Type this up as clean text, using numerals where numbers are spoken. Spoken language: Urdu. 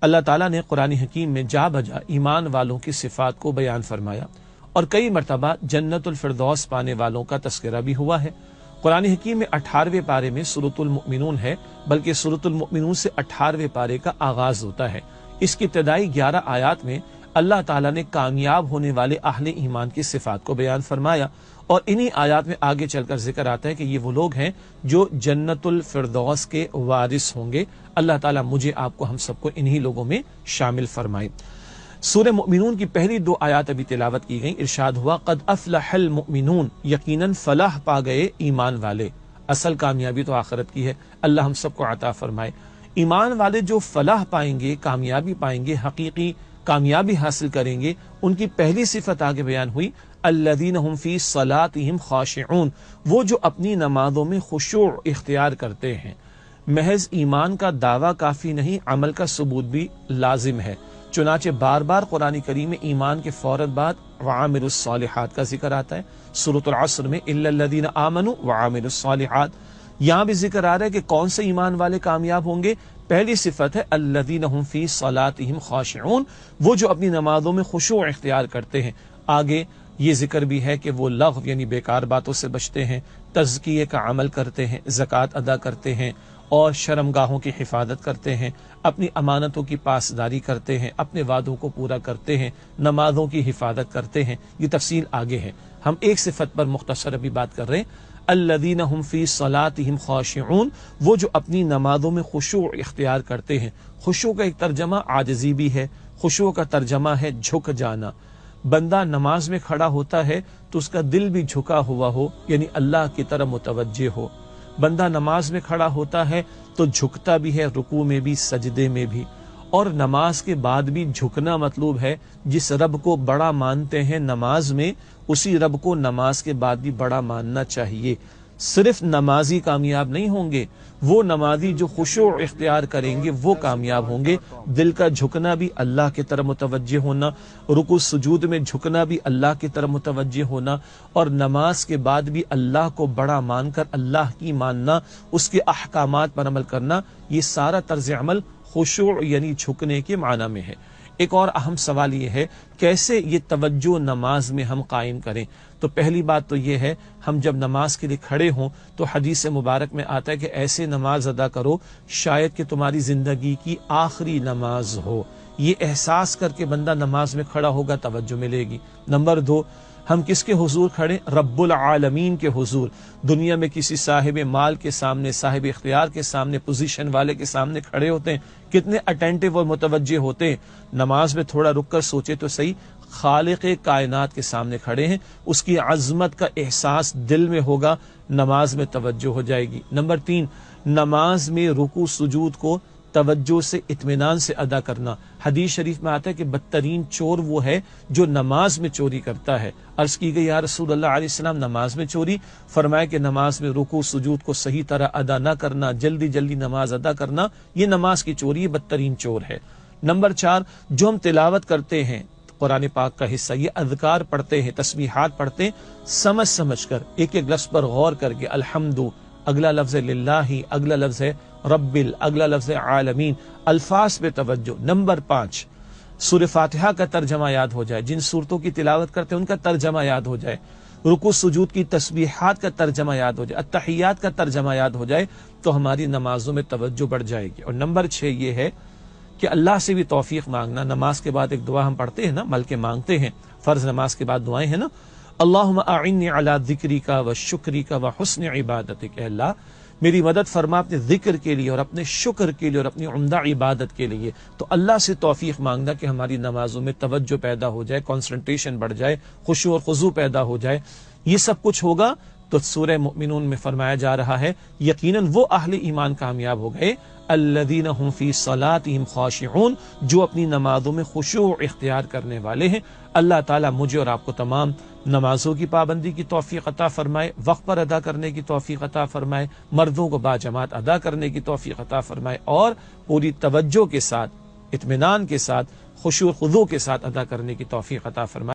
اللہ تعالیٰ نے قرآن حکیم میں جا بجا ایمان والوں کی صفات کو بیان فرمایا اور کئی مرتبہ جنت الفردوس پانے والوں کا تذکرہ بھی ہوا ہے۔ قرآن حکیم میں 18ویں پارے میں سورۃ المؤمنون ہے، بلکہ سورۃ المؤمنون سے 18ویں پارے کا آغاز ہوتا ہے۔ اس کی ابتدائی 11 آیات میں اللہ تعالیٰ نے کامیاب ہونے والے اہل ایمان کی صفات کو بیان فرمایا، اور انہی آیات میں آگے چل کر ذکر آتا ہے کہ یہ وہ لوگ ہیں جو جنت الفردوس کے وارث ہوں گے۔ اللہ تعالیٰ مجھے، آپ کو، ہم سب کو انہی لوگوں میں شامل فرمائے۔ سورہ مؤمنون کی پہلی 2 آیات ابھی تلاوت کی گئیں۔ ارشاد ہوا قد افلح المؤمنون، یقیناً فلاح پا گئے ایمان والے۔ اصل کامیابی تو آخرت کی ہے، اللہ ہم سب کو عطا فرمائے۔ ایمان والے جو فلاح پائیں گے، کامیابی پائیں گے، حقیقی کامیابی حاصل کریں گے، ان کی پہلی صفت آگے بیان ہوئی الذین هم فی صلاتہم خاشعون، وہ جو اپنی نمازوں میں خشوع اختیار کرتے ہیں۔ محض ایمان کا دعویٰ کافی نہیں، عمل کا ثبوت بھی لازم ہے۔ چنانچہ بار بار قرآن کریم میں ایمان کے فوراً بعد وعاملوا الصالحات کا ذکر آتا ہے۔ سورۃ العصر میں الا الذین آمنوا وعاملوا الصالحات، یہاں بھی ذکر آ رہا ہے کہ کون سے ایمان والے کامیاب ہوں گے۔ پہلی صفت ہے الذین هم فی صلاتہم خاشعون، وہ جو اپنی نمازوں میں خشوع اختیار کرتے ہیں۔ آگے یہ ذکر بھی ہے کہ وہ لغو یعنی بیکار باتوں سے بچتے ہیں، تزکیے کا عمل کرتے ہیں، زکوٰۃ ادا کرتے ہیں، اور شرمگاہوں کی حفاظت کرتے ہیں، اپنی امانتوں کی پاسداری کرتے ہیں، اپنے وعدوں کو پورا کرتے ہیں، نمازوں کی حفاظت کرتے ہیں۔ یہ تفصیل آگے ہے، ہم ایک صفت پر مختصر ابھی بات کر رہے ہیں۔ الذین هم فی صلاتہم خاشعون، وہ جو اپنی نمازوں میں خشوع اختیار کرتے ہیں۔ خشوع کا ایک ترجمہ عاجزی بھی ہے، خشوع کا ترجمہ ہے جھک جانا۔ بندہ نماز میں کھڑا ہوتا ہے تو اس کا دل بھی جھکا ہوا ہو، یعنی اللہ کی طرف متوجہ ہو۔ بندہ نماز میں کھڑا ہوتا ہے تو جھکتا بھی ہے، رکوع میں بھی، سجدے میں بھی، اور نماز کے بعد بھی جھکنا مطلوب ہے۔ جس رب کو بڑا مانتے ہیں نماز میں، اسی رب کو نماز کے بعد بھی بڑا ماننا چاہیے۔ صرف نمازی کامیاب نہیں ہوں گے، وہ نمازی جو خشوع اختیار کریں گے وہ کامیاب ہوں گے۔ دل کا جھکنا بھی، اللہ کی طرف متوجہ ہونا، رکوع سجود میں جھکنا بھی، اللہ کی طرف متوجہ ہونا، اور نماز کے بعد بھی اللہ کو بڑا مان کر اللہ کی ماننا، اس کے احکامات پر عمل کرنا، یہ سارا طرز عمل خشوع یعنی جھکنے کے معنی میں ہے۔ ایک اور اہم سوال یہ ہے کیسے یہ توجہ نماز میں ہم قائم کریں۔ تو پہلی بات تو یہ ہے، ہم جب نماز کے لیے کھڑے ہوں تو حدیث مبارک میں آتا ہے کہ ایسے نماز ادا کرو شاید کہ تمہاری زندگی کی آخری نماز ہو۔ یہ احساس کر کے بندہ نماز میں کھڑا ہوگا، توجہ ملے گی۔ نمبر 2، ہم کس کے حضور کھڑے؟ رب العالمین کے حضور۔ دنیا میں کسی صاحب مال کے سامنے، صاحب اختیار کے سامنے، پوزیشن والے کے سامنے کھڑے ہوتے ہیں، کتنے اٹینٹو اور متوجہ ہوتے ہیں۔ نماز میں تھوڑا رک کر سوچے تو صحیح، خالق کائنات کے سامنے کھڑے ہیں، اس کی عظمت کا احساس دل میں ہوگا، نماز میں توجہ ہو جائے گی۔ نمبر 3، نماز میں رکوع سجود کو توجہ سے، اطمینان سے ادا کرنا۔ حدیث شریف میں آتا ہے کہ بدترین چور وہ ہے جو نماز میں چوری کرتا ہے۔ عرض کی گئی یا رسول اللہ علیہ السلام نماز میں چوری؟ فرمایا کہ نماز میں رکوع سجود کو صحیح طرح ادا نہ کرنا، جلدی جلدی نماز ادا کرنا، یہ نماز کی چوری، یہ بدترین چور ہے۔ نمبر 4، جو ہم تلاوت کرتے ہیں قرآن پاک کا حصہ، یہ اذکار پڑھتے ہیں، تسبیحات پڑھتے ہیں، سمجھ سمجھ کر، ایک ایک لفظ پر غور کر کے، الحمد، اگلا لفظ ہے للہ، اگلا لفظ ہے رب، اگلا لفظ ہے عالمین، الفاظ پہ توجہ۔ نمبر 5، سورہ فاتحہ کا ترجمہ یاد ہو جائے، جن صورتوں کی تلاوت کرتے ہیں ان کا ترجمہ یاد ہو جائے، رکوع سجود کی تسبیحات کا ترجمہ یاد ہو جائے، التحیات کا ترجمہ یاد ہو جائے، تو ہماری نمازوں میں توجہ بڑھ جائے گی۔ اور نمبر 6 یہ ہے کہ اللہ سے بھی توفیق مانگنا۔ نماز کے بعد ایک دعا ہم پڑھتے ہیں نا، بلکہ مانگتے ہیں، فرض نماز کے بعد دعائیں ہیں نا، اللہم اعنی علی ذکرک و شکرک و حسن عبادتک، اے اللہ میری مدد فرما اپنے ذکر کے لیے اور اپنے شکر کے لیے اور اپنی عمدہ عبادت کے لیے۔ تو اللہ سے توفیق مانگنا کہ ہماری نمازوں میں توجہ پیدا ہو جائے، کنسنٹریشن بڑھ جائے، خشوع اور خضوع پیدا ہو جائے۔ یہ سب کچھ ہوگا تو سورہ مؤمنون میں فرمایا جا رہا ہے یقیناً وہ اہل ایمان کامیاب ہو گئے الذین هم فی صلاتہم خاشعون، جو اپنی نمازوں میں خشوع اختیار کرنے والے ہیں۔ اللہ تعالیٰ مجھے اور آپ کو تمام نمازوں کی پابندی کی توفیق عطا فرمائے، وقت پر ادا کرنے کی توفیق عطا فرمائے، مردوں کو باجماعت ادا کرنے کی توفیق عطا فرمائے، اور پوری توجہ کے ساتھ، اطمینان کے ساتھ، خشوع و خضوع کے ساتھ ادا کرنے کی توفیق عطا فرمائے۔